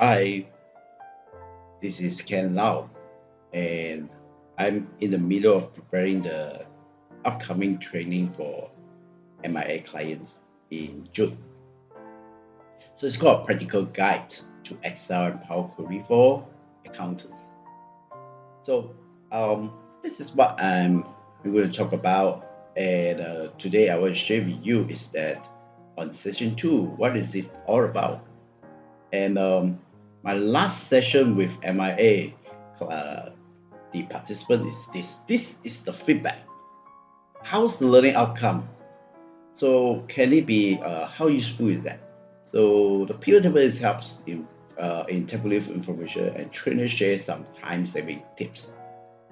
Hi, this is Ken Lau, and I'm in the middle of preparing the upcoming training for MIA clients in June. So it's called Practical Guide to Excel and Power Query for Accountants. So this is what I'm going to talk about, and today I want to share with you is that on session two, what is this all about? And my last session with MIA, the participant is this. This is the feedback. How's the learning outcome? So can it be? How useful is that? So the pivot table helps in tabulating information, and trainers share some time-saving tips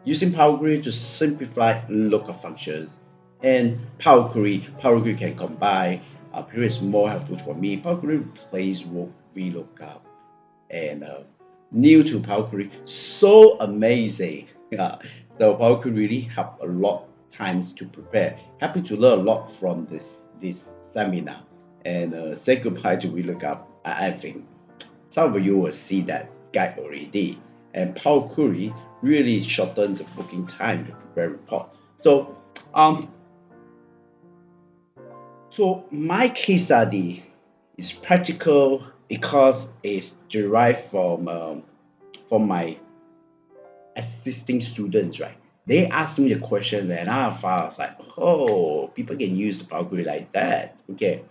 using Power Query to simplify lookup functions. And Power Query can combine. Pivot is more helpful for me. Power Query replaces VLOOKUP, and new to Power Query, so amazing. So Power Query really helped a lot times to prepare. Happy to learn a lot from this seminar, and say goodbye to VLOOKUP. I think some of you will see that guide already. And Power Query really shortened the booking time to prepare report. So my case study is practical because it's derived from my existing students, right? They asked me the question, and I was like, oh, people can use Power Query like that. Okay.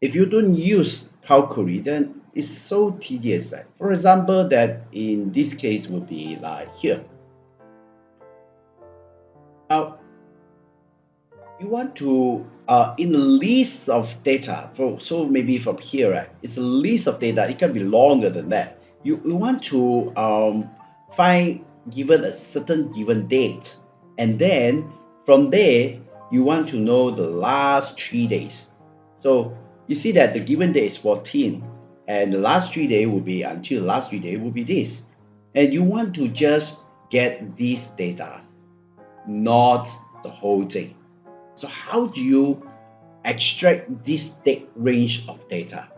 If you don't use Power Query, then it's so tedious. Right? For example, that in this case would be like here. Now, you want to in a list of data, so maybe from here, right? It's a list of data. It can be longer than that. You want to find given a certain given date, and then from there you want to know the last 3 days. So you see that the given date is 14, and the last 3 days will be until the last 3 days will be this, and you want to just get this data, not the whole thing. So how do you extract this date range of data?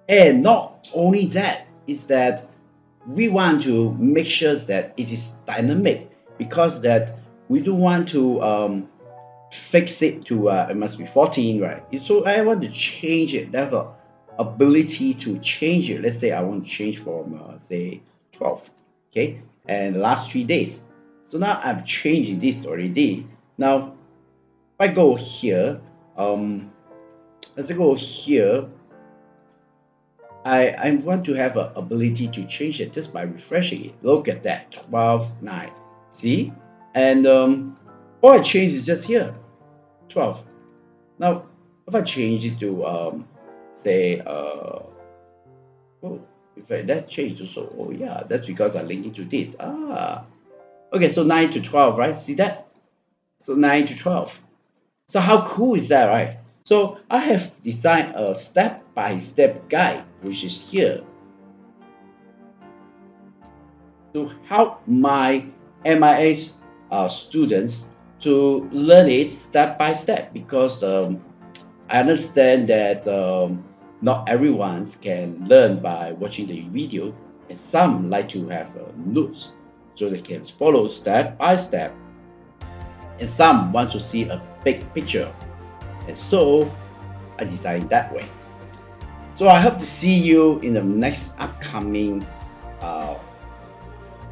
And not only that, is that we want to make sure that it is dynamic, because that we don't want to fix it to it must be 14, right? So I want to change it. I have the ability to change it. Let's say I want to change from say 12, okay, and the last 3 days. So now I'm changing this already. Now, if I go here, as I go here, I want to have an ability to change it just by refreshing it. Look at that, 12, 9. See? And all I change is just here, 12. Now, if I change this to, say, oh, in fact, that changed also. Oh, yeah, that's because I link it to this. Okay, so 9 to 12, right? See that? So 9 to 12. So how cool is that, right? So I have designed a step-by-step guide, which is here, to help my MIA students to learn it step by step, because I understand that not everyone can learn by watching the video, and some like to have notes so they can follow step by step, and some want to see a big picture, and so I designed that way. So I hope to see you in the next upcoming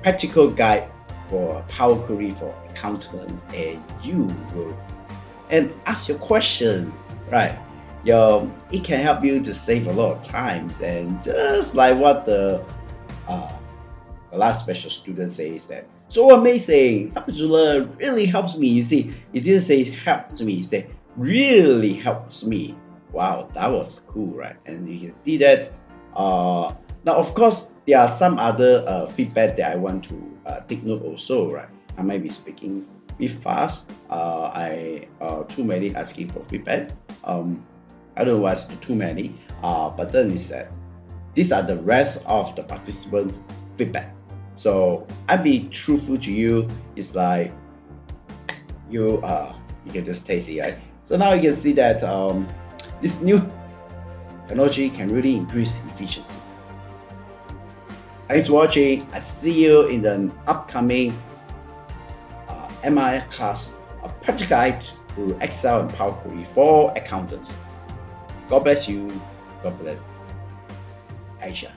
practical guide for Power Query for accountants, and you will and ask your question, right? It can help you to save a lot of times, and just like what the last special student says, that so amazing, happy to learn, really helps me. You see, it didn't say helps me, it said really helps me. Wow, that was cool, right? And you can see that now of course there are some other feedback that I want to take note also, right? I might be speaking a bit fast. I too many asking for feedback. I don't know what's too many, but then is that these are the rest of the participants' feedback. So I'll be truthful to you. It's like you can just taste it, right? So now you can see that this new technology can really increase efficiency. Thanks for watching. I see you in the upcoming MI class, a practical guide to Excel and Power Query for accountants. God bless you. God bless Asia.